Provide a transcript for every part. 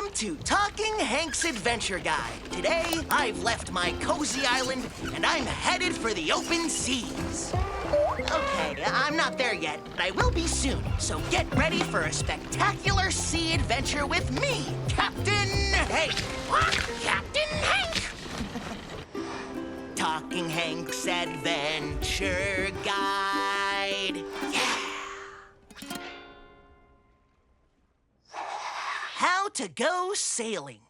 Welcome to Talking Hank's Adventure Guide. Today, I've left my cozy island, and I'm headed for the open seas. Okay, I'm not there yet, but I will be soon. So get ready for a spectacular sea adventure with me, Captain Hank. Captain Hank! Talking Hank's Adventure Guide. Yeah! How to go sailing.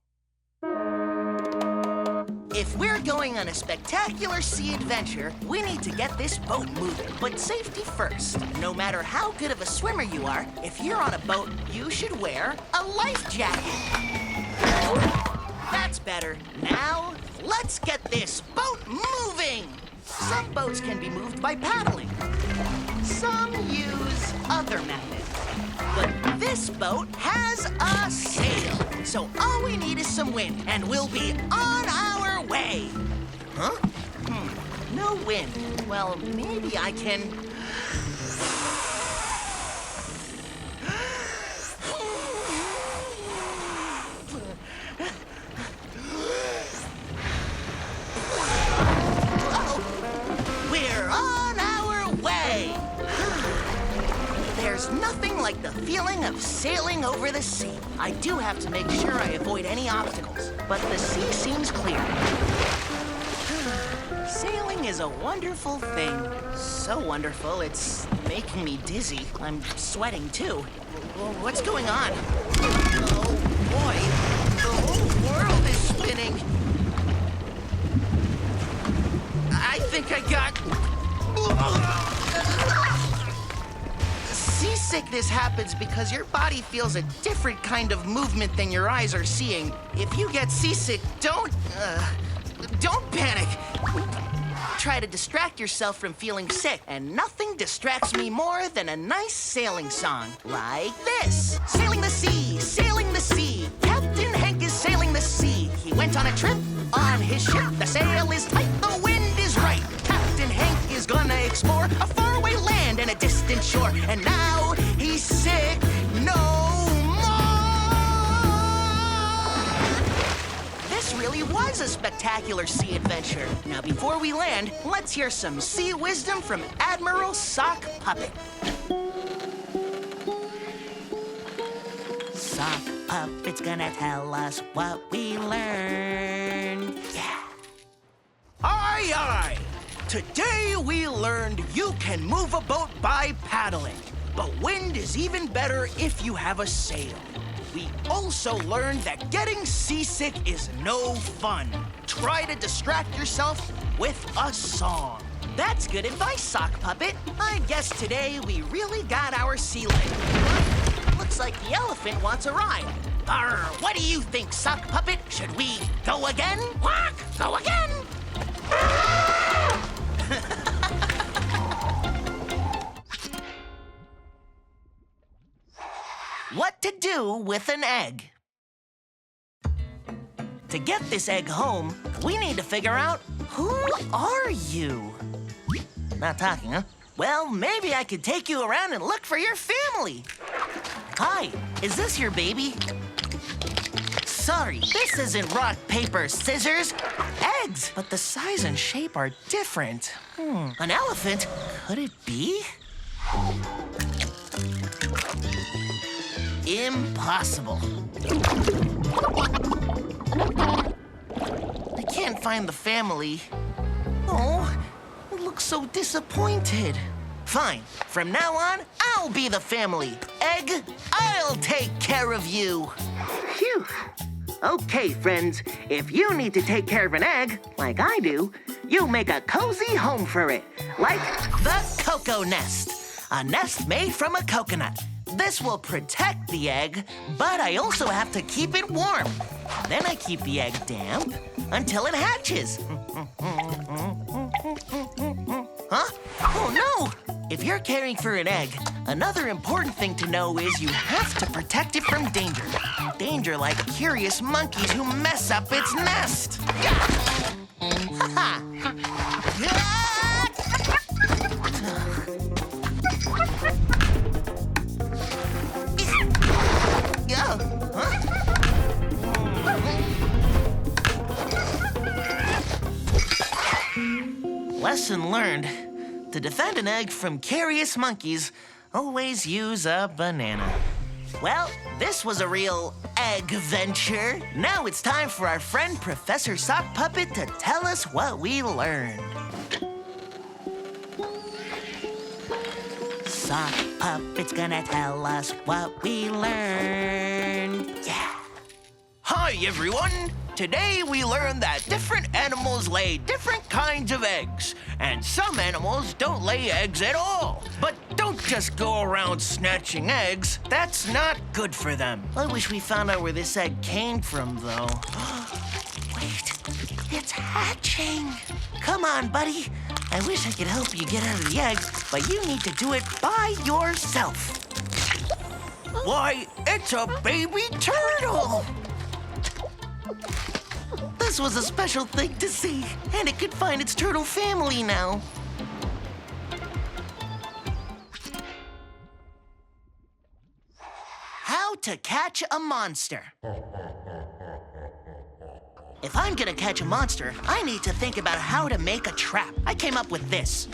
If we're going on a spectacular sea adventure, we need to get this boat moving. But safety first. No matter how good of a swimmer you are, if you're on a boat, you should wear a life jacket. That's better. Now, let's get this boat moving. Some boats can be moved by paddling. Some use other methods. But this boat has a sail. So all we need is some wind, and we'll be on our way. Huh? No wind. Well, maybe I can... We're on our way. There's nothing like the feeling of sailing over the sea. I do have to make sure I avoid any obstacles, but the sea seems clear. Sailing is a wonderful thing. So wonderful, it's making me dizzy. I'm sweating, too. What's going on? Oh, boy. The whole world is spinning. I think I got... Seasickness happens because your body feels a different kind of movement than your eyes are seeing. If you get seasick, don't panic. Try to distract yourself from feeling sick, and nothing distracts me more than a nice sailing song, like this. Sailing the sea, Captain Hank is sailing the sea. He went on a trip on his ship. The sail is tight, the wind is right. Captain Hank is gonna explore a faraway land and a distant shore. And now he's sick no more. This really was a spectacular sea adventure. Now, before we land, let's hear some sea wisdom from Admiral Sock Puppet. Sock Puppet's gonna tell us what we learned. Yeah. Aye, aye. Today we learned you can move a boat by paddling, but wind is even better if you have a sail. We also learned that getting seasick is no fun. Try to distract yourself with a song. That's good advice, Sock Puppet. I guess today we really got our sea leg. Looks like the elephant wants a ride. Arr, what do you think, Sock Puppet? Should we go again? Quack! Go again? What to do with an egg? To get this egg home, we need to figure out, who are you? Not talking, huh? Well, maybe I could take you around and look for your family. Hi, is this your baby? Sorry, this isn't rock, paper, scissors. Eggs, but the size and shape are different. An elephant? Could it be? Impossible. I can't find the family. Oh, it looks so disappointed. Fine, from now on, I'll be the family. Egg, I'll take care of you. Phew. Okay, friends, if you need to take care of an egg, like I do, you make a cozy home for it, like the cocoa nest, a nest made from a coconut. This will protect the egg, but I also have to keep it warm. Then I keep the egg damp until it hatches. Huh? Oh, no! If you're caring for an egg, another important thing to know is you have to protect it from danger. Danger like curious monkeys who mess up its nest. Lesson learned. To defend an egg from curious monkeys, always use a banana. Well, this was a real egg venture. Now it's time for our friend Professor Sock Puppet to tell us what we learned. Sock Puppet's gonna tell us what we learned. Yeah. Hi, everyone. Today we learned that different animals lay different kinds of eggs, and some animals don't lay eggs at all. But don't just go around snatching eggs. That's not good for them. I wish we found out where this egg came from, though. Wait, it's hatching. Come on, buddy. I wish I could help you get out of the egg, but you need to do it by yourself. Why, it's a baby turtle! This was a special thing to see, and it could find its turtle family now. How to catch a monster. If I'm gonna catch a monster, I need to think about how to make a trap. I came up with this.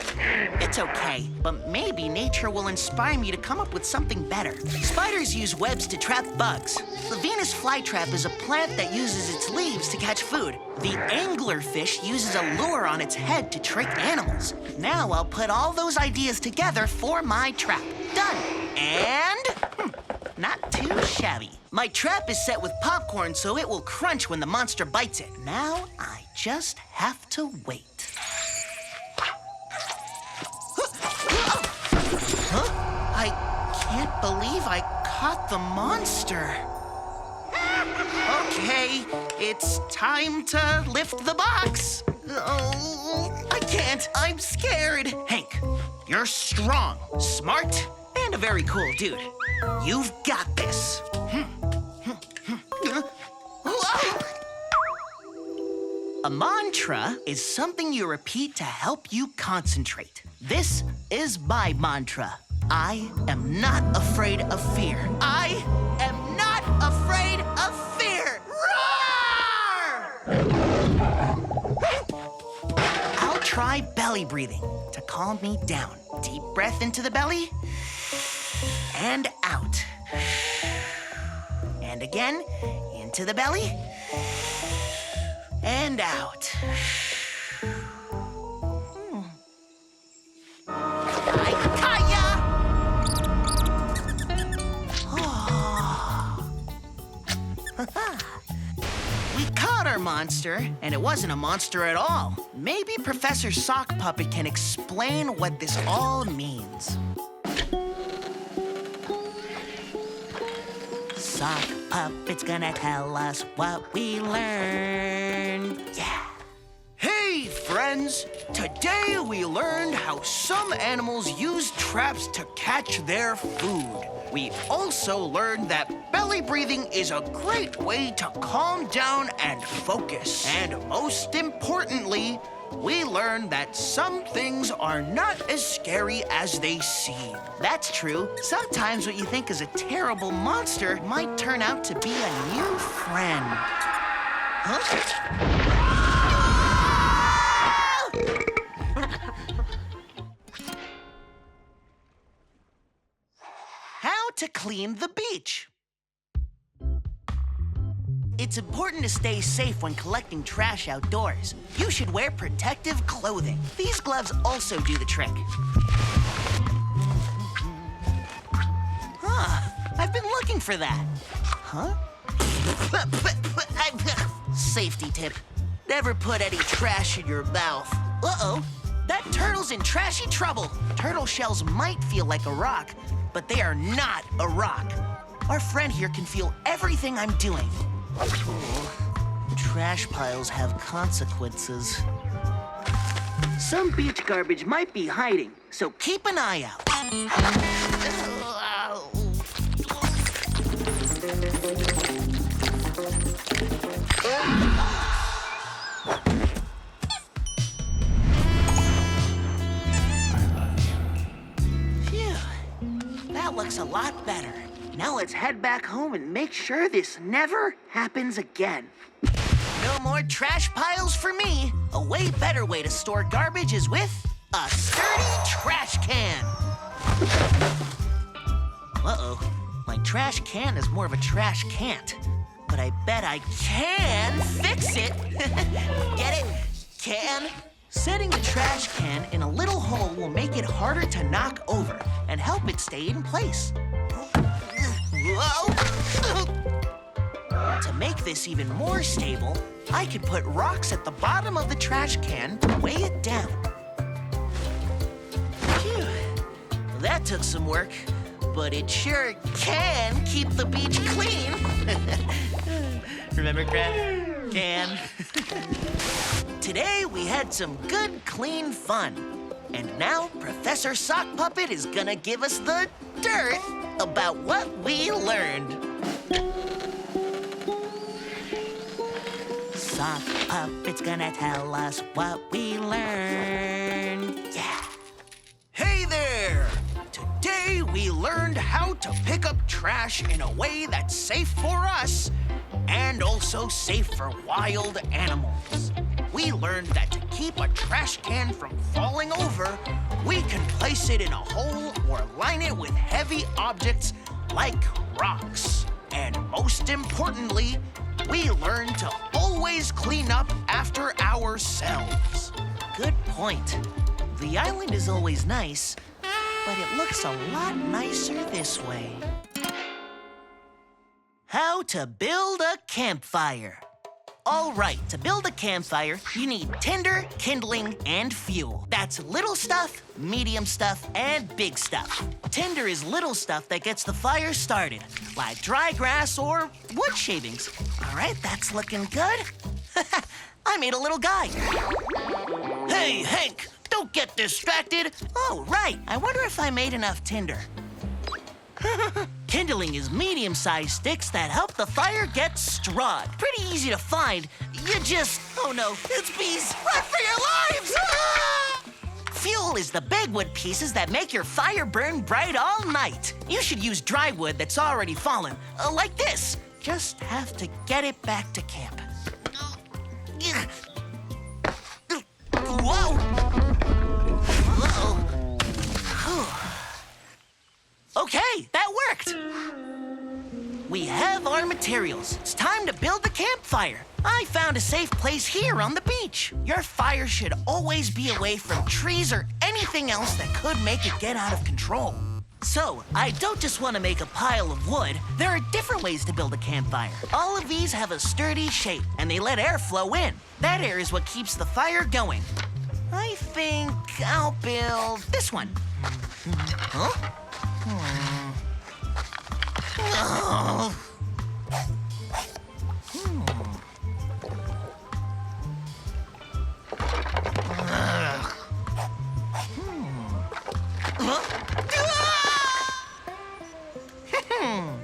It's okay, but maybe nature will inspire me to come up with something better. Spiders use webs to trap bugs. The Venus flytrap is a plant that uses its leaves to catch food. The anglerfish uses a lure on its head to trick animals. Now I'll put all those ideas together for my trap. Done. And... not too shabby. My trap is set with popcorn so it will crunch when the monster bites it. Now I just have to wait. Huh? I can't believe I caught the monster. Okay, it's time to lift the box. Oh, I can't. I'm scared. Hank, you're strong, smart, and a very cool dude. You've got this. A mantra is something you repeat to help you concentrate. This is my mantra. I am not afraid of fear. I am not afraid of fear. Roar! I'll try belly breathing to calm me down. Deep breath into the belly and out. And again, into the belly and out. We caught our monster, and it wasn't a monster at all. Maybe Professor Sock Puppet can explain what this all means. Sock Puppet's gonna tell us what we learned. Yeah. Hey, friends! Today we learned how some animals use traps to catch their food. We also learned that belly breathing is a great way to calm down and focus. And most importantly, we learned that some things are not as scary as they seem. That's true. Sometimes what you think is a terrible monster might turn out to be a new friend. Huh? How to clean the beach. It's important to stay safe when collecting trash outdoors. You should wear protective clothing. These gloves also do the trick. I've been looking for that. Huh? Safety tip. Never put any trash in your mouth. Uh-oh. That turtle's in trashy trouble. Turtle shells might feel like a rock, but they are not a rock. Our friend here can feel everything I'm doing. Trash piles have consequences. Some beach garbage might be hiding, so keep an eye out. Phew, that looks a lot better. Now let's head back home and make sure this never happens again. No more trash piles for me. A way better way to store garbage is with a sturdy trash can. Uh-oh. My trash can is more of a trash can't. But I bet I can fix it. Get it? Can? Setting the trash can in a little hole will make it harder to knock over and help it stay in place. Whoa! To make this even more stable, I could put rocks at the bottom of the trash can to weigh it down. Phew. That took some work, but it sure can keep the beach clean. Remember, Crab? Can. Today we had some good, clean fun. And now Professor Sock Puppet is gonna give us the dirt about what we learned. Sock Puppet's gonna tell us what we learned. Yeah. Hey there! Today we learned how to pick up trash in a way that's safe for us and also safe for wild animals. We learned that to keep a trash can from falling over, we can place it in a hole or line it with heavy objects like rocks. And most importantly, we learned to always clean up after ourselves. Good point. The island is always nice, but it looks a lot nicer this way. How to build a campfire. All right, to build a campfire, you need tinder, kindling, and fuel. That's little stuff, medium stuff, and big stuff. Tinder is little stuff that gets the fire started, like dry grass or wood shavings. All right, that's looking good. I made a little guy. Hey, Hank, don't get distracted. Oh, right, I wonder if I made enough tinder. Kindling is medium-sized sticks that help the fire get strawed. Pretty easy to find. You just... Oh no, it's bees! Run for your lives! Ah! Fuel is the big wood pieces that make your fire burn bright all night. You should use dry wood that's already fallen, like this. Just have to get it back to camp. Whoa! Uh-oh. Okay, that worked! We have our materials. It's time to build the campfire. I found a safe place here on the beach. Your fire should always be away from trees or anything else that could make it get out of control. So, I don't just want to make a pile of wood. There are different ways to build a campfire. All of these have a sturdy shape, and they let air flow in. That air is what keeps the fire going. I think I'll build this one. Huh? Oh.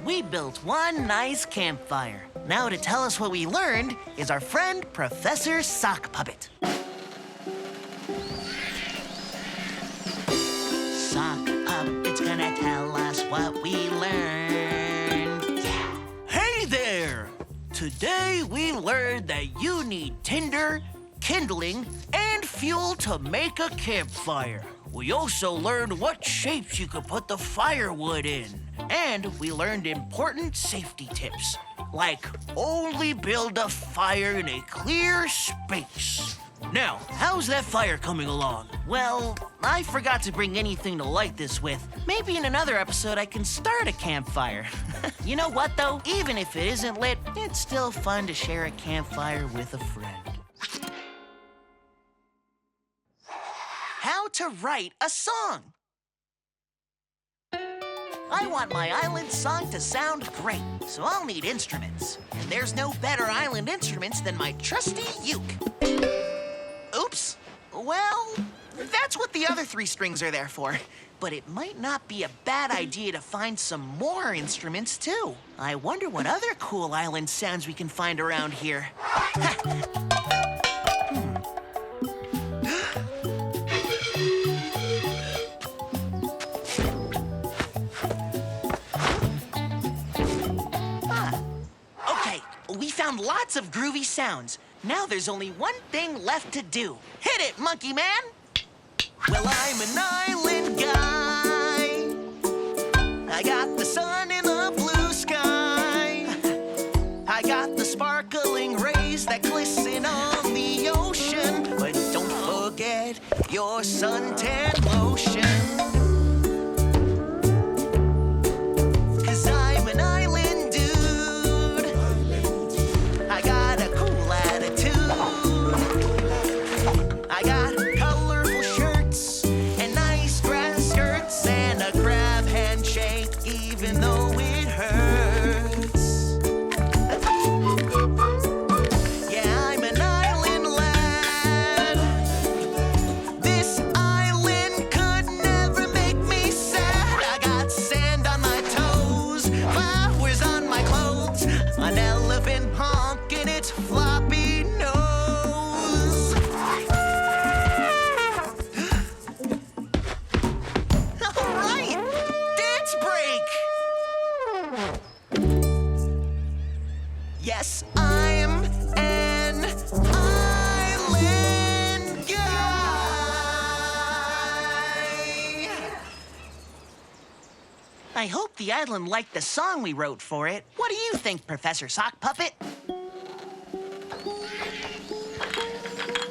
We built one nice campfire. Now to tell us what we learned is our friend Professor Sock Puppet. Sock Puppet's gonna tell us what we learned. Yeah. Hey there! Today we learned that you need tinder, kindling, and fuel to make a campfire. We also learned what shapes you could put the firewood in. And we learned important safety tips, like only build a fire in a clear space. Now, how's that fire coming along? Well, I forgot to bring anything to light this with. Maybe in another episode I can start a campfire. You know what, though? Even if it isn't lit, it's still fun to share a campfire with a friend. How to write a song. I want my island song to sound great, so I'll need instruments. And there's no better island instruments than my trusty uke. Oops. Well, that's what the other 3 strings are there for. But it might not be a bad idea to find some more instruments, too. I wonder what other cool island sounds we can find around here. Okay, we found lots of groovy sounds. Now there's only one thing left to do. Hit it, monkey man! Well, I'm an island guy. I got the sun in the blue sky. I got the sparkling rays that glisten on the ocean. But don't forget your suntan lotion. 'Cause I'm an island dude. I got a cool attitude. I got colorful shirts and nice grass skirts and a crab handshake, even though it hurts. Yeah, I'm an island lad. This island could never make me sad. I got sand on my toes, flowers on my clothes, an elephant honking its floppy nose. All right, dance break. Yes, I'm an island guy. I hope the island liked the song we wrote for it. What do you think, Professor Sock Puppet?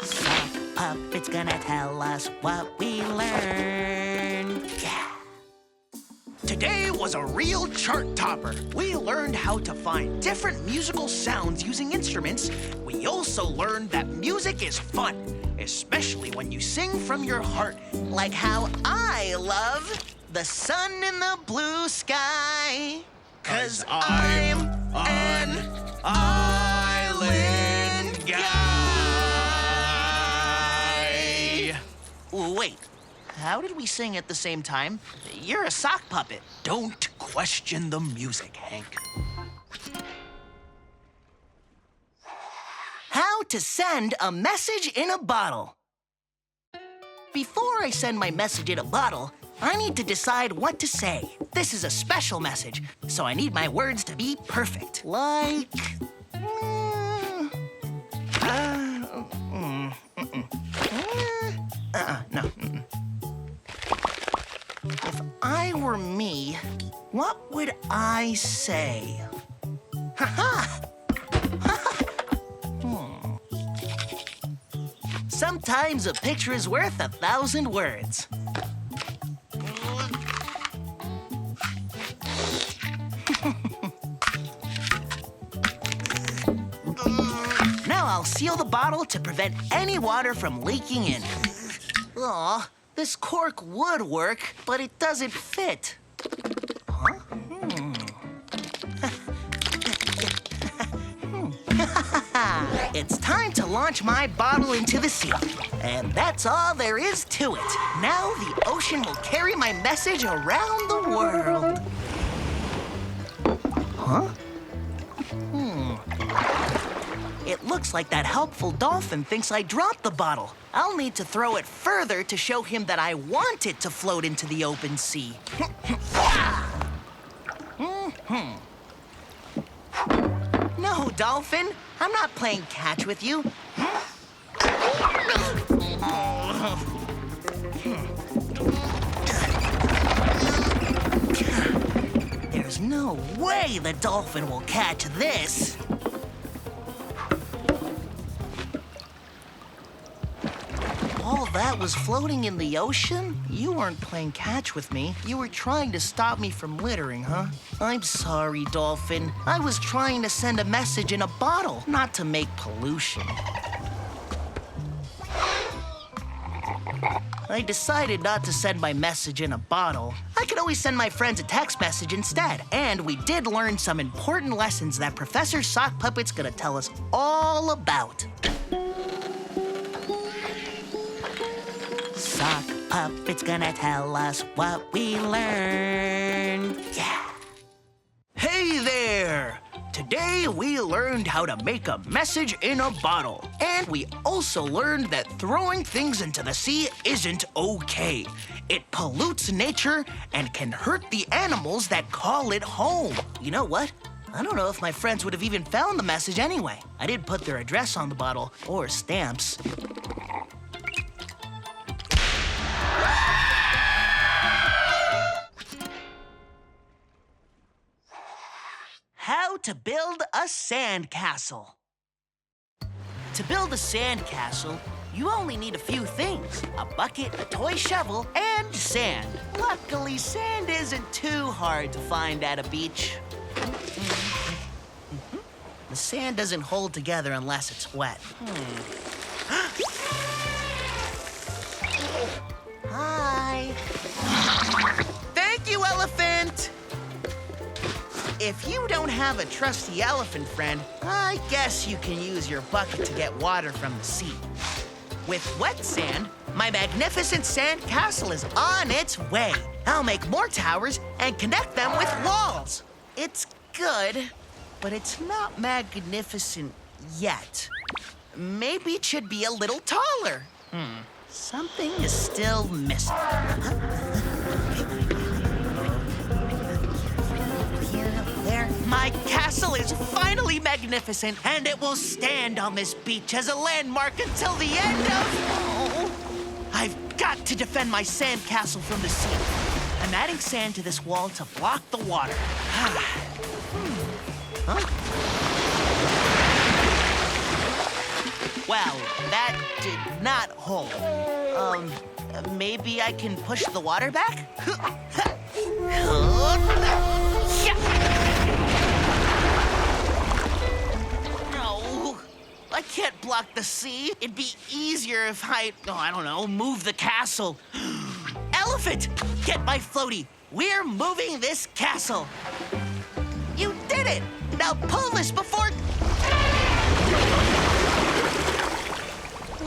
Sock Puppet's gonna tell us what we learned. Yeah. Today was a real chart topper. We learned how to find different musical sounds using instruments. We also learned that music is fun, especially when you sing from your heart, like how I love the sun in the blue sky. 'Cause I'm an island guy. Wait. How did we sing at the same time? You're a sock puppet. Don't question the music, Hank. How to send a message in a bottle. Before I send my message in a bottle, I need to decide what to say. This is a special message, so I need my words to be perfect. Like... no. If I were me, what would I say? Ha-ha! Sometimes a picture is worth 1,000 words. Now I'll seal the bottle to prevent any water from leaking in. Aw, this cork would work, but it doesn't fit. Huh? It's time to launch my bottle into the sea. And that's all there is to it. Now the ocean will carry my message around the world. Huh? It looks like that helpful dolphin thinks I dropped the bottle. I'll need to throw it further to show him that I want it to float into the open sea. No, dolphin, I'm not playing catch with you. There's no way the dolphin will catch this. All that was floating in the ocean? You weren't playing catch with me. You were trying to stop me from littering, huh? I'm sorry, dolphin. I was trying to send a message in a bottle, not to make pollution. I decided not to send my message in a bottle. I could always send my friends a text message instead. And we did learn some important lessons that Professor Sock Puppet's gonna tell us all about. Sock Puppet's gonna tell us what we learned. Yeah. Hey there! Today we learned how to make a message in a bottle. And we also learned that throwing things into the sea isn't okay. It pollutes nature and can hurt the animals that call it home. You know what? I don't know if my friends would have even found the message anyway. I didn't put their address on the bottle or stamps. How to build a sandcastle. To build a sandcastle, you only need a few things: a bucket, a toy shovel, and sand. Luckily, sand isn't too hard to find at a beach. The sand doesn't hold together unless it's wet. Hi. Thank you, elephant. If you don't have a trusty elephant friend, I guess you can use your bucket to get water from the sea. With wet sand, my magnificent sand castle is on its way. I'll make more towers and connect them with walls. It's good, but it's not magnificent yet. Maybe it should be a little taller. Something is still missing. There. My castle is finally magnificent, and it will stand on this beach as a landmark until the end of... Oh, I've got to defend my sand castle from the sea. I'm adding sand to this wall to block the water. Well, that did not hold. Maybe I can push the water back? No, I can't block the sea. It'd be easier if I don't know, move the castle. Elephant, get my floaty. We're moving this castle. You did it! Now pull this before...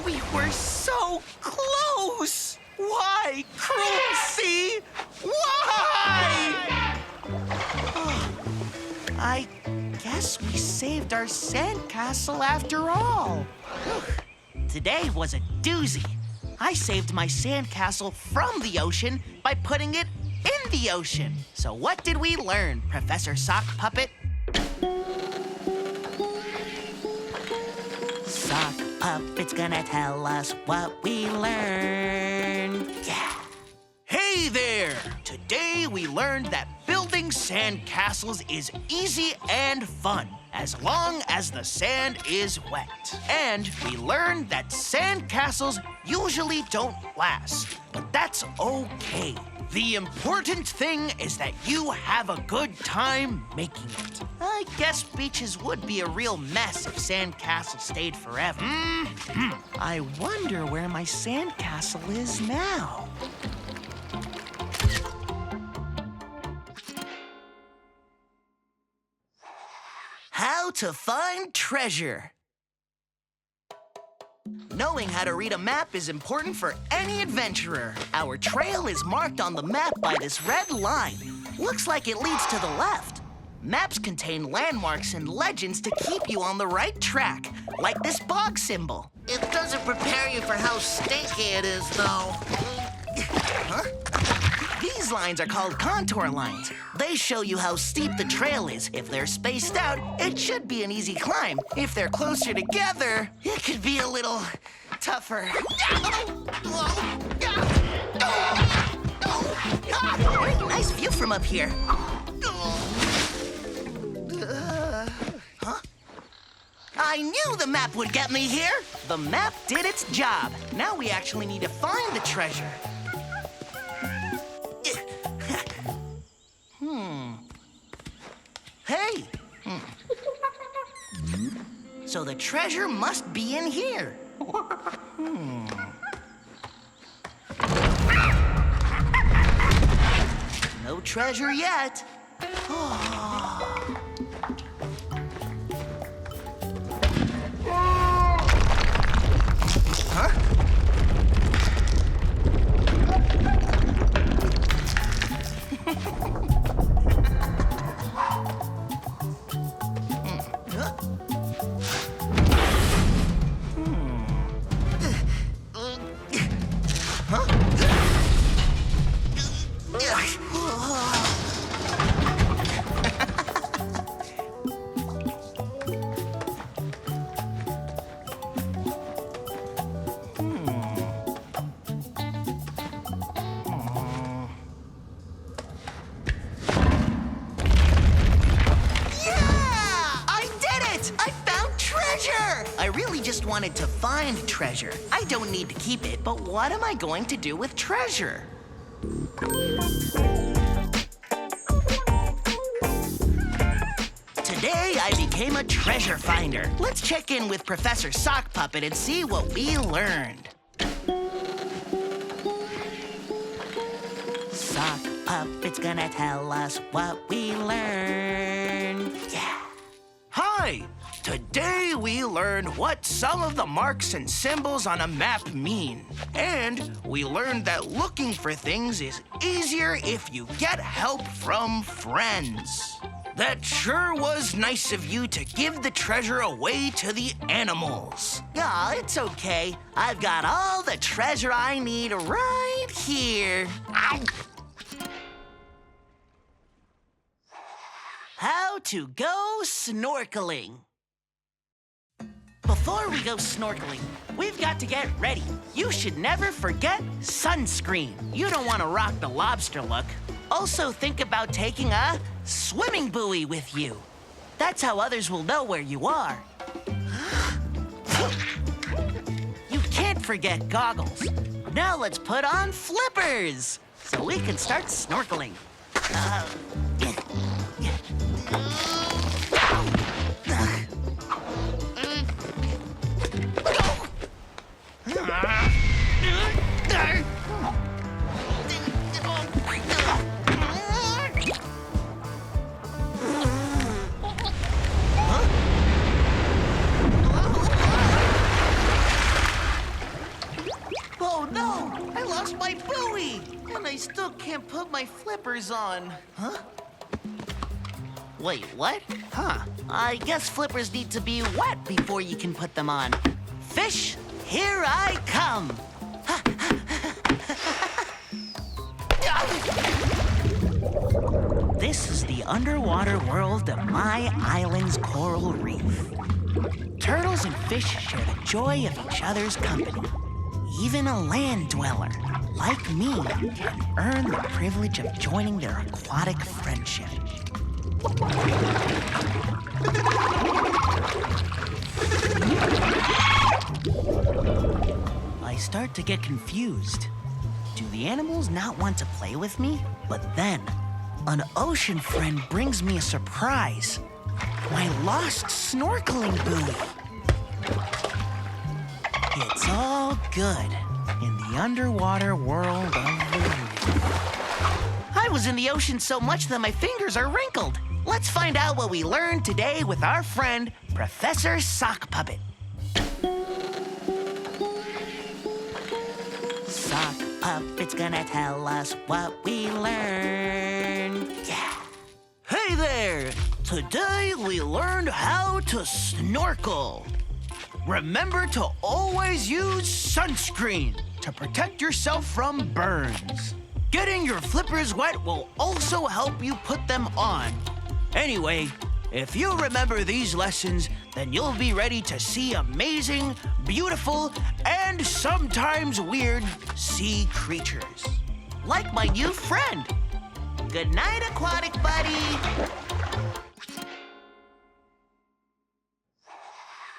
We were so close! Why, cruel sea? Why? I guess we saved our sandcastle after all. Today was a doozy. I saved my sandcastle from the ocean by putting it in the ocean. So what did we learn, Professor Sock Puppet? Sock Puppet's gonna tell us what we learned. Yeah. Hey there! Today we learned that building sandcastles is easy and fun, as long as the sand is wet. And we learned that sandcastles usually don't last, but that's okay. The important thing is that you have a good time making it. I guess beaches would be a real mess if sandcastles stayed forever. I wonder where my sandcastle is now. How to find treasure. Knowing how to read a map is important for any adventurer. Our trail is marked on the map by this red line. Looks like it leads to the left. Maps contain landmarks and legends to keep you on the right track, like this bog symbol. It doesn't prepare you for how stinky it is, though. These lines are called contour lines. They show you how steep the trail is. If they're spaced out, it should be an easy climb. If they're closer together, it could be a little tougher. Nice view from up here. I knew the map would get me here. The map did its job. Now we actually need to find the treasure. Hey! So the treasure must be in here. No treasure yet. Huh? wanted to find treasure. I don't need to keep it, but what am I going to do with treasure? Today, I became a treasure finder. Let's check in with Professor Sock Puppet and see what we learned. Sock Puppet's gonna tell us what we learned. Yeah. Hi! Today we learned what some of the marks and symbols on a map mean. And we learned that looking for things is easier if you get help from friends. That sure was nice of you to give the treasure away to the animals. Aw, it's okay. I've got all the treasure I need right here. Ow. How to go snorkeling. Before we go snorkeling, we've got to get ready. You should never forget sunscreen. You don't want to rock the lobster look. Also, think about taking a swimming buoy with you. That's how others will know where you are. You can't forget goggles. Now let's put on flippers so we can start snorkeling. Oh no! I lost my buoy! And I still can't put my flippers on. Huh? Wait, what? Huh. I guess flippers need to be wet before you can put them on. Fish, here I come! This is the underwater world of my island's coral reef. Turtles and fish share the joy of each other's company. Even a land dweller, like me, can earn the privilege of joining their aquatic friendship. I start to get confused. Do the animals not want to play with me? But then, an ocean friend brings me a surprise. My lost snorkeling buoy. It's all good in the underwater world of the reef. I was in the ocean so much that my fingers are wrinkled. Let's find out what we learned today with our friend, Professor Sock Puppet. Sock Puppet's gonna tell us what we learned. Yeah. Hey there! Today we learned how to snorkel. Remember to always use sunscreen to protect yourself from burns. Getting your flippers wet will also help you put them on. Anyway, if you remember these lessons, then you'll be ready to see amazing, beautiful, and sometimes weird sea creatures. Like my new friend. Good night, aquatic buddy.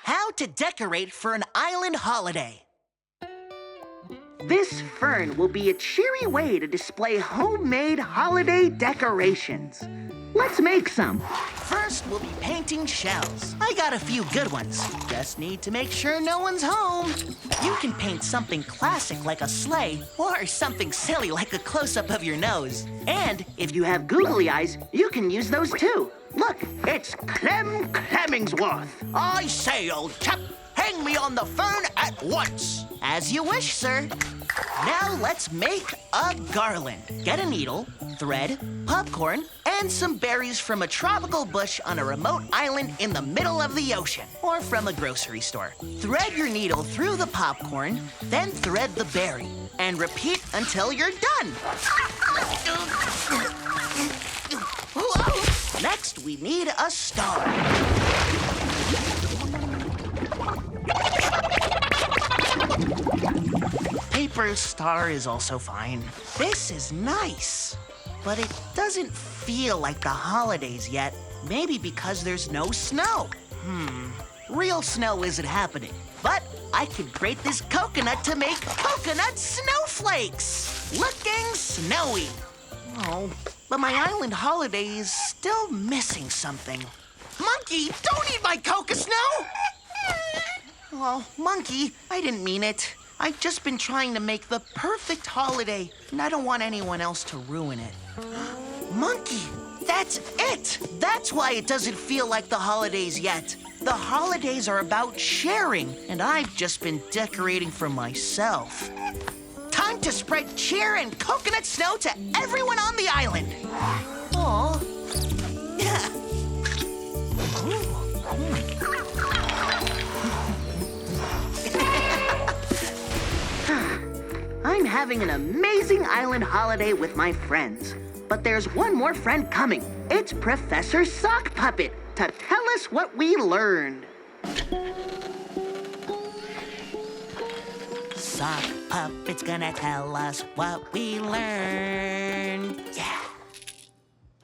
How to decorate for an island holiday. This fern will be a cheery way to display homemade holiday decorations. Let's make some. First, we'll be painting shells. I got a few good ones. Just need to make sure no one's home. You can paint something classic like a sleigh, or something silly like a close-up of your nose. And if you have googly eyes, you can use those too. Look, it's Clem Clemmingsworth. I say, old chap, hang me on the fern at once. As you wish, sir. Now let's make a garland. Get a needle, thread, popcorn, and some berries from a tropical bush on a remote island in the middle of the ocean, or from a grocery store. Thread your needle through the popcorn, then thread the berry, and repeat until you're done. Next, we need a star. Paper star is also fine. This is nice, but it doesn't feel like the holidays yet. Maybe because there's no snow. Real snow isn't happening, but I can grate this coconut to make coconut snowflakes. Looking snowy. Oh, but my island holiday is still missing something. Monkey, don't eat my coca snow! Oh, Monkey, I didn't mean it. I've just been trying to make the perfect holiday, and I don't want anyone else to ruin it. Monkey, that's it! That's why it doesn't feel like the holidays yet. The holidays are about sharing, and I've just been decorating for myself. Time to spread cheer and coconut snow to everyone on the island. Aw. Yeah. I'm having an amazing island holiday with my friends. But there's one more friend coming. It's Professor Sock Puppet to tell us what we learned. Sock Puppet's gonna tell us what we learned. Yeah.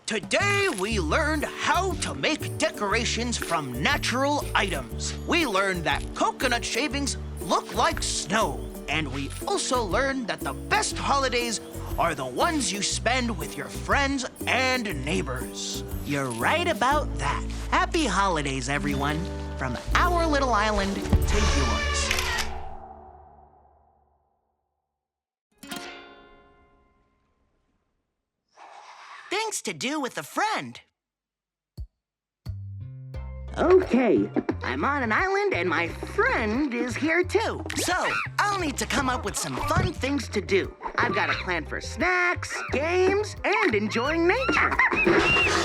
Today we learned how to make decorations from natural items. We learned that coconut shavings look like snow. And we also learned that the best holidays are the ones you spend with your friends and neighbors. You're right about that. Happy holidays, everyone, from our little island to yours. Things to do with a friend. Okay, I'm on an island and my friend is here too. So, I'll need to come up with some fun things to do. I've got a plan for snacks, games, and enjoying nature.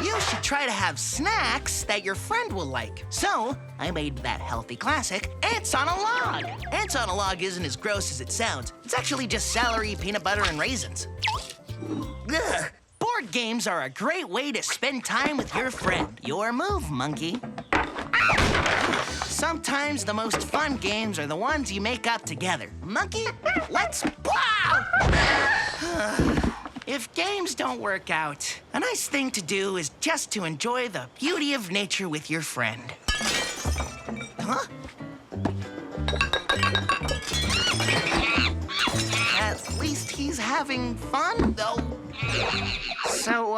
You should try to have snacks that your friend will like. So, I made that healthy classic, Ants on a Log. Ants on a Log isn't as gross as it sounds. It's actually just celery, peanut butter, and raisins. Ugh. Board games are a great way to spend time with your friend. Your move, Monkey. Sometimes the most fun games are the ones you make up together. Monkey, let's plow! If games don't work out, a nice thing to do is just to enjoy the beauty of nature with your friend. Huh? At least he's having fun, though. So,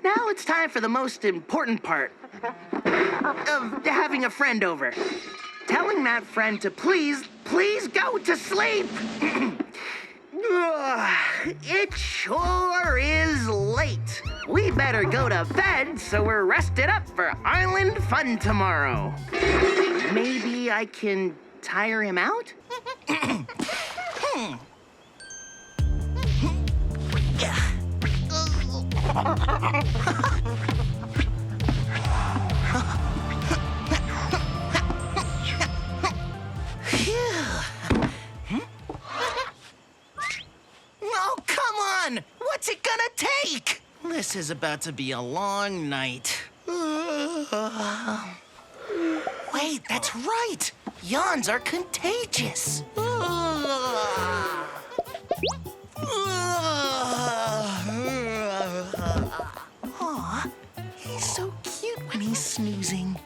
now it's time for the most important part of having a friend over. Telling that friend to please go to sleep. It sure is late. We better go to bed so we're rested up for island fun tomorrow. Maybe I can tire him out? Oh, come on! What's it gonna take? This is about to be a long night. Wait, that's right! Yawns are contagious. Aw, he's so cute when he's snoozing.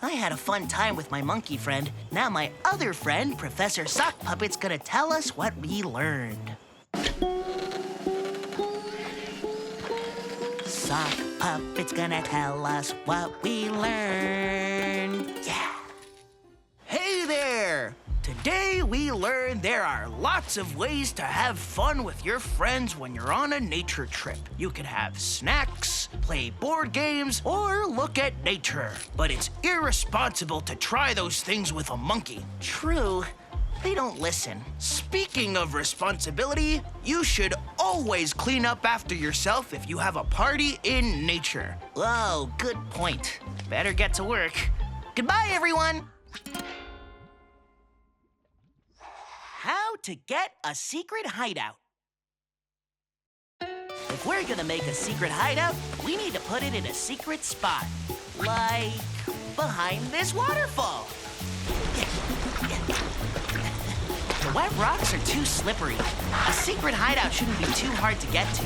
I had a fun time with my monkey friend. Now my other friend, Professor Sock Puppet's gonna tell us what we learned. Sock Puppet's gonna tell us what we learned. Yeah. Hey there! Today we learned there are lots of ways to have fun with your friends when you're on a nature trip. You can have snacks, play board games, or look at nature. But it's irresponsible to try those things with a monkey. True. They don't listen. Speaking of responsibility, you should always clean up after yourself if you have a party in nature. Oh, good point. Better get to work. Goodbye, everyone. How to get a secret hideout. If we're gonna make a secret hideout, we need to put it in a secret spot. Like behind this waterfall. The wet rocks are too slippery. A secret hideout shouldn't be too hard to get to.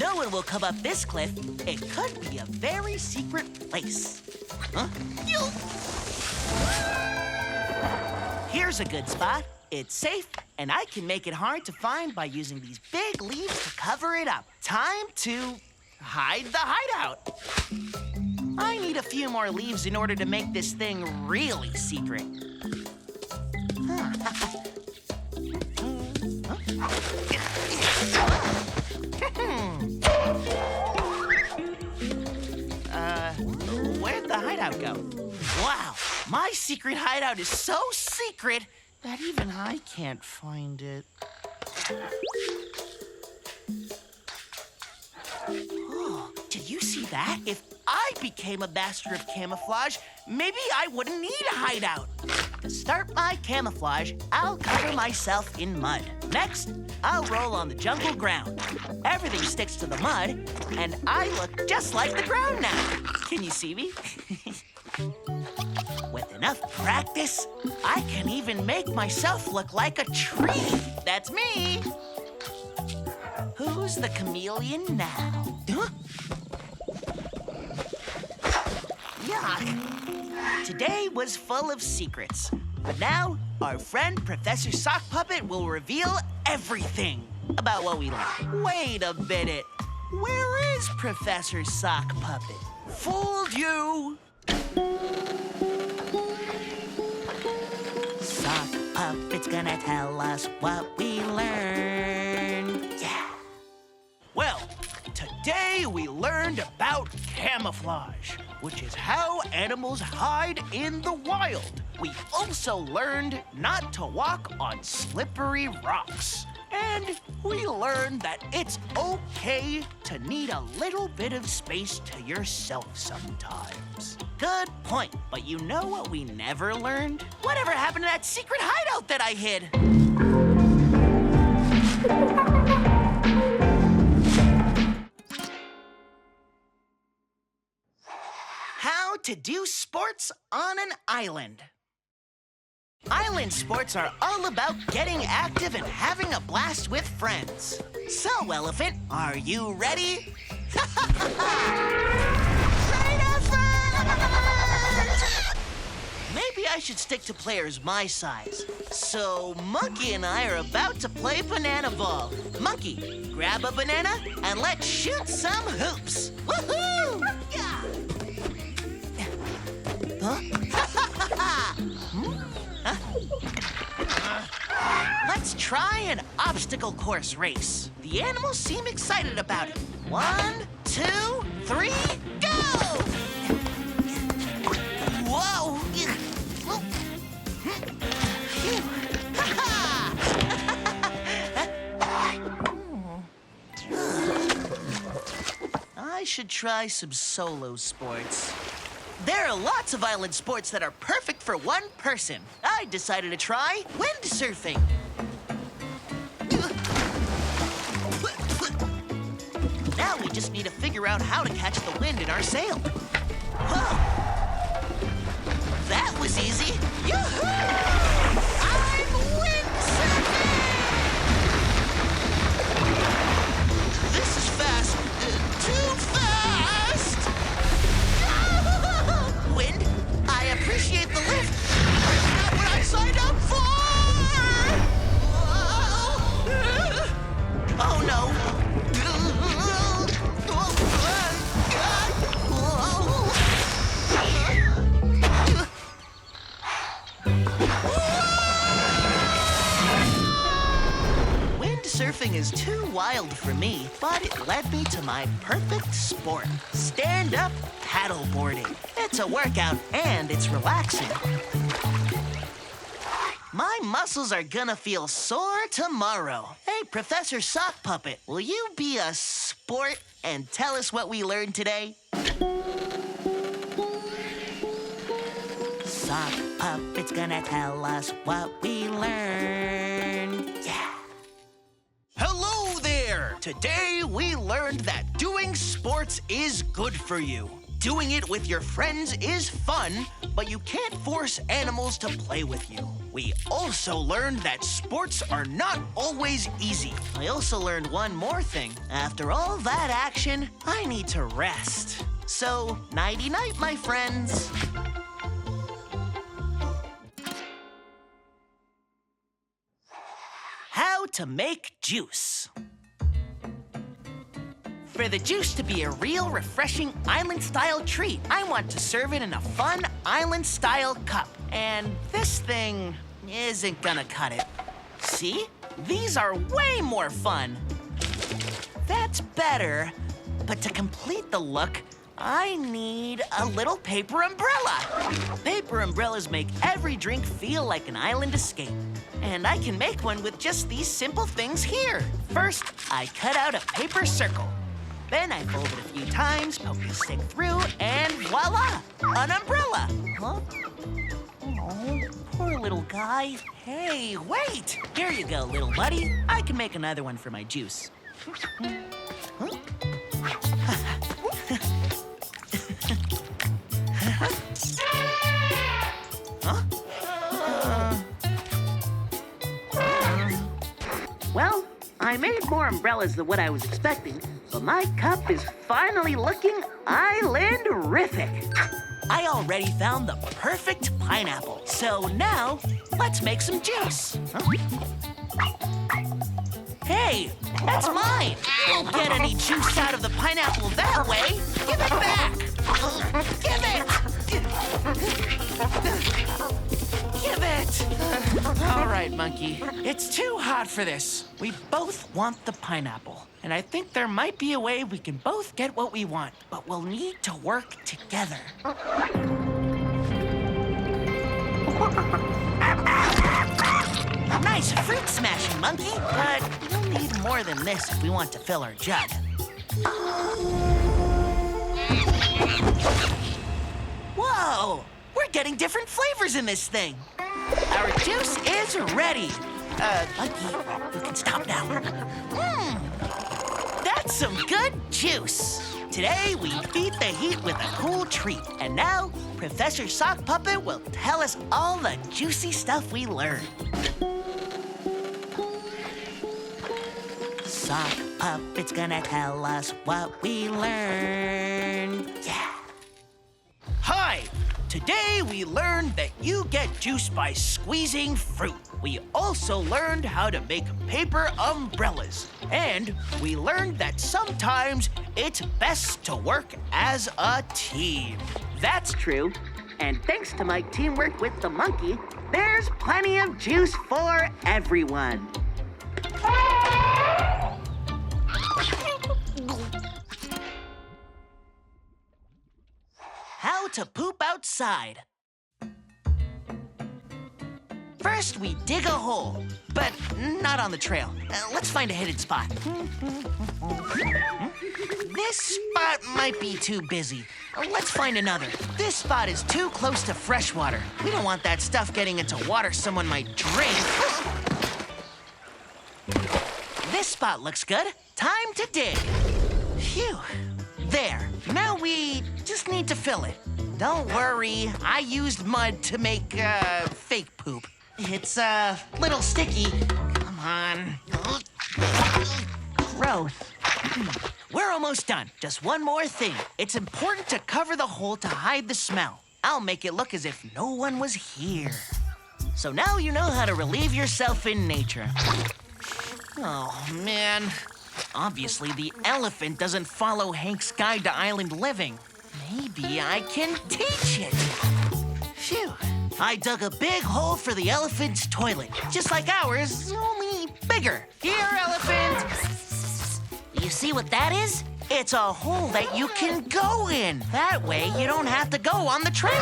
no one will come up this cliff, it could be a very secret place. Huh? Here's a good spot. It's safe, and I can make it hard to find by using these big leaves to cover it up. Time to hide the hideout. I need a few more leaves in order to make this thing really secret. Where'd the hideout go? Wow, my secret hideout is so secret that even I can't find it. Oh, did you see that? If I became a master of camouflage, maybe I wouldn't need a hideout. To start my camouflage, I'll cover myself in mud. Next, I'll roll on the jungle ground. Everything sticks to the mud, and I look just like the ground now. Can you see me? With enough practice, I can even make myself look like a tree. That's me. Who's the chameleon now? Huh? Yuck. Today was full of secrets. But now, our friend Professor Sock Puppet will reveal everything about what we learned. Wait a minute. Where is Professor Sock Puppet? Fooled you! Sock Puppet's gonna tell us what we learned. Yeah. Well, today we learned about camouflage, which is how animals hide in the wild. We also learned not to walk on slippery rocks. And we learned that it's okay to need a little bit of space to yourself sometimes. Good point, but you know what we never learned? Whatever happened to that secret hideout that I hid? How to do sports on an island. Island sports are all about getting active and having a blast with friends. So, Elephant, are you ready? Ready to fun! Maybe I should stick to players my size. So, Monkey and I are about to play banana ball. Monkey, grab a banana and let's shoot some hoops. Woohoo! Yeah! Huh? Let's try an obstacle course race. The animals seem excited about it. 1, 2, 3, go! Whoa! Phew. I should try some solo sports. There are lots of island sports that are perfect for one person. I decided to try windsurfing. Now we just need to figure out how to catch the wind in our sail. Whoa! That was easy. Yoo-hoo! I'm windsurfing! This is fast. Too fast! Wind, I appreciate the lift. That's not what I signed up for! Oh no! Windsurfing is too wild for me, but it led me to my perfect sport, stand-up paddleboarding. It's a workout and it's relaxing. My muscles are gonna feel sore tomorrow. Hey, Professor Sock Puppet, will you be a sport and tell us what we learned today? Sock Puppet's gonna tell us what we learned. Yeah. Hello there! Today we learned that doing sports sports is good for you. Doing it with your friends is fun, but you can't force animals to play with you. We also learned that sports are not always easy. I also learned one more thing. After all that action, I need to rest. So, nighty-night, my friends. How to make juice. For the juice to be a real refreshing island-style treat, I want to serve it in a fun island-style cup. And this thing isn't gonna cut it. See? These are way more fun. That's better. But to complete the look, I need a little paper umbrella. Paper umbrellas make every drink feel like an island escape. And I can make one with just these simple things here. First, I cut out a paper circle. Then I fold it a few times, poke the stick through, and voila! An umbrella! Huh? Oh, poor little guy. Hey, wait! Here you go, little buddy. I can make another one for my juice. Huh? Well, I made more umbrellas than what I was expecting, but my cup is finally looking island-rific. I already found the perfect pineapple, so now let's make some juice. Huh? Hey, that's mine! Don't get any juice out of the pineapple that way! Give it back! Give it! Give it! All right, monkey. It's too hot for this. We both want the pineapple. And I think there might be a way we can both get what we want, but we'll need to work together. Nice fruit smashing, monkey. But we'll need more than this if we want to fill our jug. Whoa! We're getting different flavors in this thing. Our juice is ready. Monkey, you can stop now. That's some good juice. Today, we beat the heat with a cool treat. And now, Professor Sock Puppet will tell us all the juicy stuff we learned. Sock Puppet's gonna tell us what we learned. Yeah. Hi! Today we learned that you get juice by squeezing fruit. We also learned how to make paper umbrellas. And we learned that sometimes it's best to work as a team. That's true. And thanks to my teamwork with the monkey, there's plenty of juice for everyone. How to poop outside. First, we dig a hole, but not on the trail. Let's find a hidden spot. This spot might be too busy. Let's find another. This spot is too close to fresh water. We don't want that stuff getting into water someone might drink. This spot looks good. Time to dig. Phew. There. Now we just need to fill it. Don't worry, I used mud to make fake poop. It's a little sticky. Come on. Gross. We're almost done. Just one more thing. It's important to cover the hole to hide the smell. I'll make it look as if no one was here. So now you know how to relieve yourself in nature. Oh, man. Obviously, the elephant doesn't follow Hank's Guide to Island Living. Maybe I can teach it. Phew. I dug a big hole for the elephant's toilet, just like ours, only bigger. Here, elephant. You see what that is? It's a hole that you can go in. That way, you don't have to go on the trail.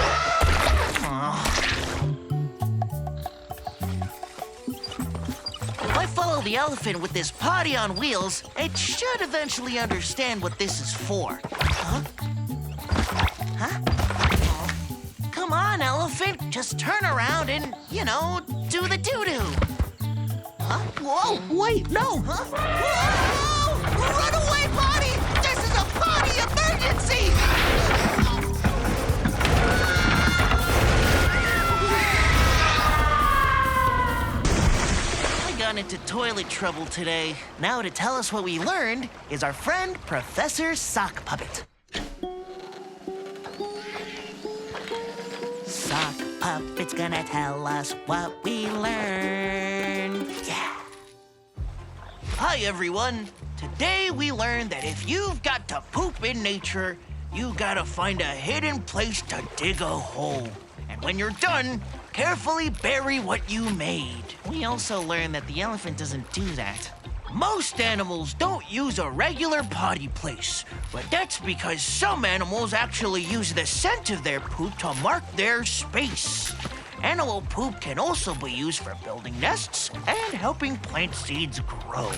Oh. If I follow the elephant with this potty on wheels, it should eventually understand what this is for. Huh? Huh? Oh. Come on, elephant. Just turn around and, do the doo-doo. Huh? Whoa, wait, no. Huh? Whoa! Run away, potty! This is a potty emergency! toilet trouble today. Now to tell us what we learned is our friend Professor Sock Puppet. Sock Puppet's gonna tell us what we learned. Yeah. Hi, everyone. Today we learned that if you've got to poop in nature, you gotta find a hidden place to dig a hole. And when you're done, carefully bury what you made. We also learned that the elephant doesn't do that. Most animals don't use a regular potty place, but that's because some animals actually use the scent of their poop to mark their space. Animal poop can also be used for building nests and helping plant seeds grow.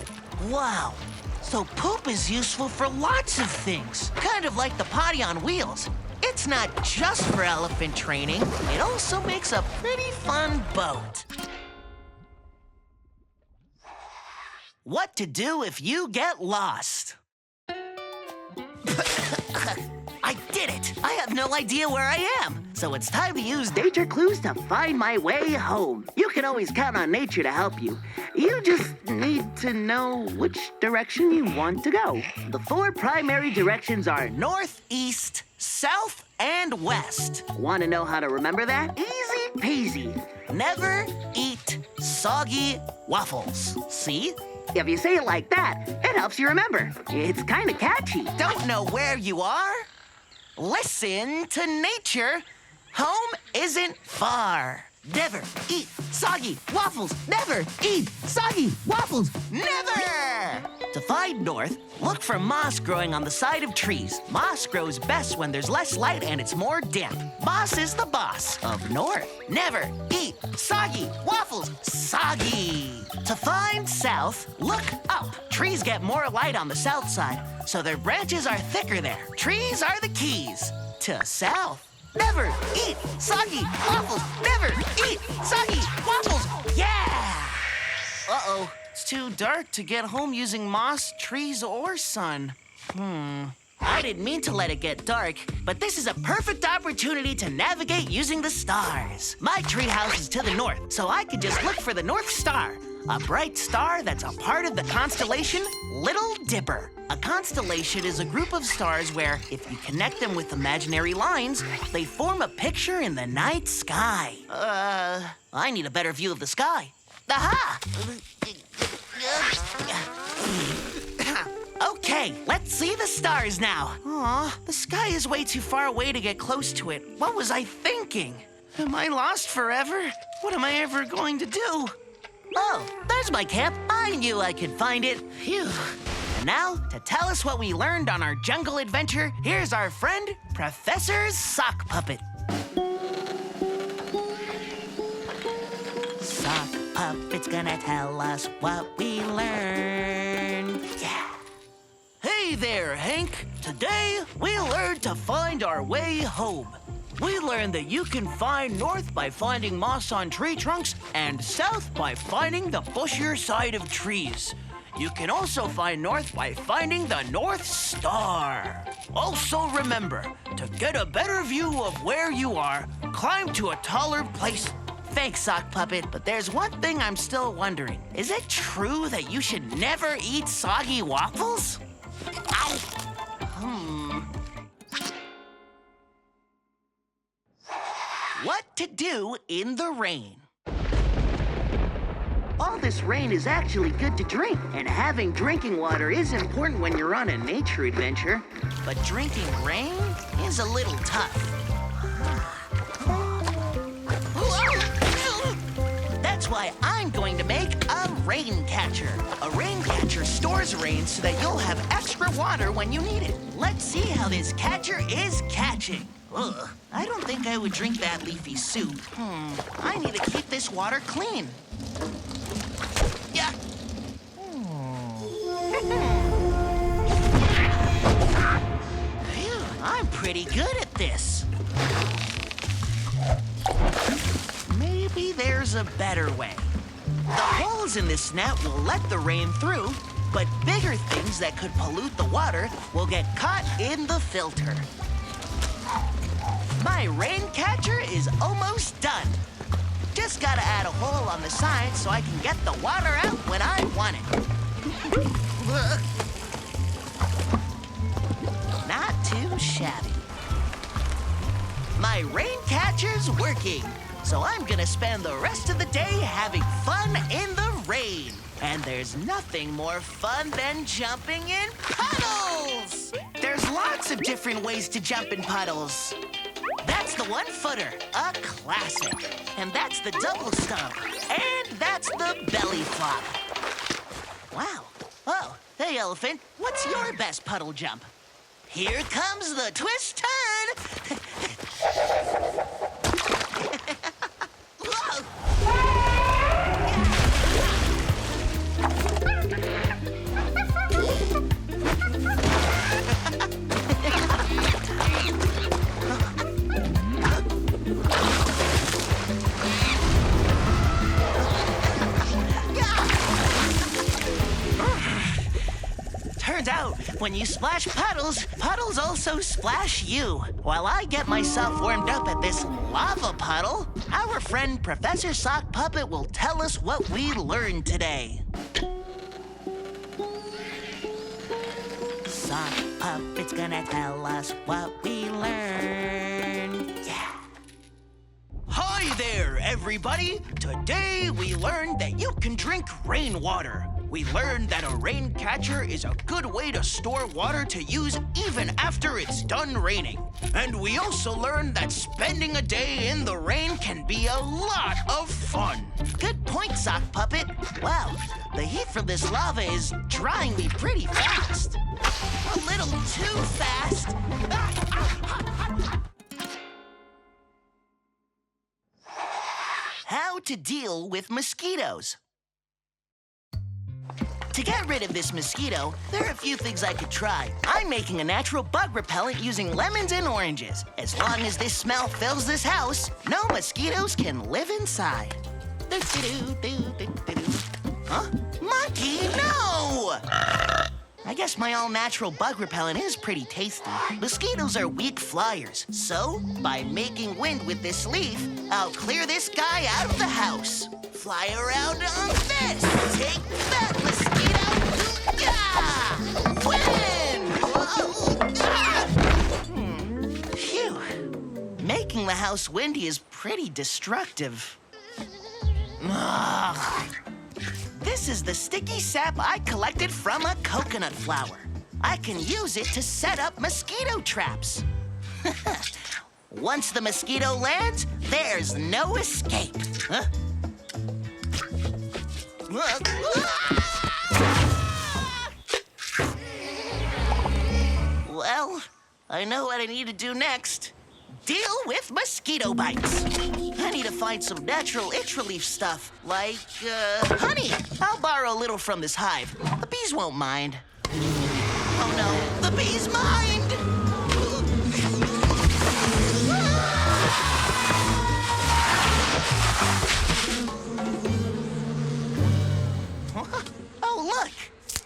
Wow, so poop is useful for lots of things, kind of like the potty on wheels. It's not just for elephant training, it also makes a pretty fun boat. What to do if you get lost? I did it! I have no idea where I am, so it's time to use nature clues to find my way home. You can always count on nature to help you. You just need to know which direction you want to go. The 4 primary directions are north, east, south, and west. Want to know how to remember that? Easy peasy. Never eat soggy waffles. See? If you say it like that, it helps you remember. It's kind of catchy. Don't know where you are? Listen to nature. Home isn't far. Never eat soggy waffles. Never eat soggy waffles. Never! To find north, look for moss growing on the side of trees. Moss grows best when there's less light and it's more damp. Moss is the boss of north. Never eat soggy waffles. Soggy! To find south, look up. Trees get more light on the south side, so their branches are thicker there. Trees are the keys to south. Never eat soggy waffles. Never eat soggy waffles. Yeah! Uh-oh. It's too dark to get home using moss, trees, or sun. I didn't mean to let it get dark, but this is a perfect opportunity to navigate using the stars. My treehouse is to the north, so I could just look for the North Star, a bright star that's a part of the constellation Little Dipper. A constellation is a group of stars where, if you connect them with imaginary lines, they form a picture in the night sky. I need a better view of the sky. Aha! Okay, let's see the stars now. Aw, the sky is way too far away to get close to it. What was I thinking? Am I lost forever? What am I ever going to do? Oh, there's my camp. I knew I could find it. Phew. And now, to tell us what we learned on our jungle adventure, here's our friend, Professor Sock Puppet. Sock Puppet's gonna tell us what we learned. Yeah. Hey there, Hank. Today, we learned to find our way home. We learned that you can find north by finding moss on tree trunks and south by finding the bushier side of trees. You can also find north by finding the North Star. Also remember, to get a better view of where you are, climb to a taller place. Thanks, Sock Puppet, but there's one thing I'm still wondering. Is it true that you should never eat soggy waffles? Ow! What to do in the rain? All this rain is actually good to drink, and having drinking water is important when you're on a nature adventure. But drinking rain is a little tough. That's why I'm going to make a rain catcher. A rain catcher stores rain so that you'll have extra water when you need it. Let's see how this catcher is catching. Ugh, I don't think I would drink that leafy soup. I need to keep this water clean. Yeah. Phew, I'm pretty good at this. Maybe there's a better way. The holes in this net will let the rain through, but bigger things that could pollute the water will get caught in the filter. My rain catcher is almost done. just gotta add a hole on the side so I can get the water out when I want it. Not too shabby. My rain catcher's working, so I'm gonna spend the rest of the day having fun in the rain. And there's nothing more fun than jumping in puddles! There's lots of different ways to jump in puddles. That's the one-footer, a classic. And that's the double stump. And that's the belly flop. Wow. Oh, hey, elephant. What's your best puddle jump? Here comes the twist turn! Whoa! Turns out, when you splash puddles, puddles also splash you. While I get myself warmed up at this lava puddle, our friend Professor Sock Puppet will tell us what we learned today. Sock Puppet's gonna tell us what we learned. Yeah. Hi there, everybody! Today we learned that you can drink rainwater. We learned that a rain catcher is a good way to store water to use even after it's done raining. And we also learned that spending a day in the rain can be a lot of fun. Good point, Sock Puppet. Wow, the heat from this lava is drying me pretty fast. A little too fast. How to deal with mosquitoes. To get rid of this mosquito, there are a few things I could try. I'm making a natural bug repellent using lemons and oranges. As long as this smell fills this house, no mosquitoes can live inside. Huh? Monkey, no! I guess my all-natural bug repellent is pretty tasty. Mosquitoes are weak flyers, so by making wind with this leaf, I'll clear this guy out of the house. Fly around on this! Take that, mosquito! Yeah! Wind! Phew. Making the house windy is pretty destructive. Ugh. This is the sticky sap I collected from a coconut flower. I can use it to set up mosquito traps. Once the mosquito lands, there's no escape. Huh? Well, I know what I need to do next. Deal with mosquito bites. I need to find some natural itch relief stuff, like, honey. I'll borrow a little from this hive. The bees won't mind. Oh no, the bees mind! Oh, look!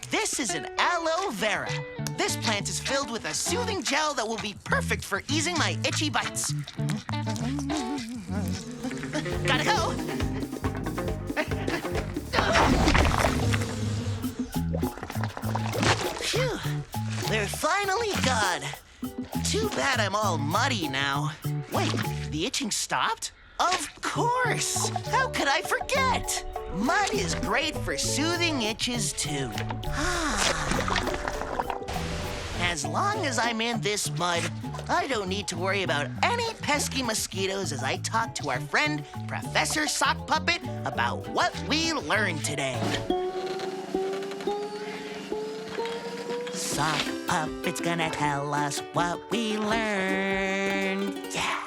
This is an aloe vera. This plant is filled with a soothing gel that will be perfect for easing my itchy bites. Gotta go! Phew, they're finally gone. Too bad I'm all muddy now. Wait, the itching stopped? Of course! How could I forget? Mud is great for soothing itches, too. As long as I'm in this mud, I don't need to worry about any pesky mosquitoes as I talk to our friend, Professor Sock Puppet, about what we learned today. Sock Puppet's gonna tell us what we learned. Yeah.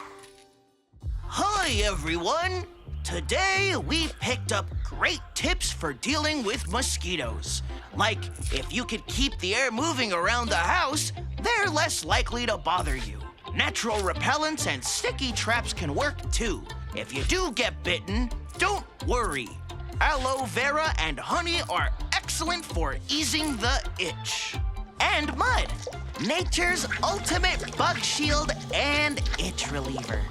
Hi, everyone. Today, we picked up great tips for dealing with mosquitoes. Like, if you could keep the air moving around the house, they're less likely to bother you. Natural repellents and sticky traps can work too. If you do get bitten, don't worry. Aloe vera and honey are excellent for easing the itch. And mud, nature's ultimate bug shield and itch reliever.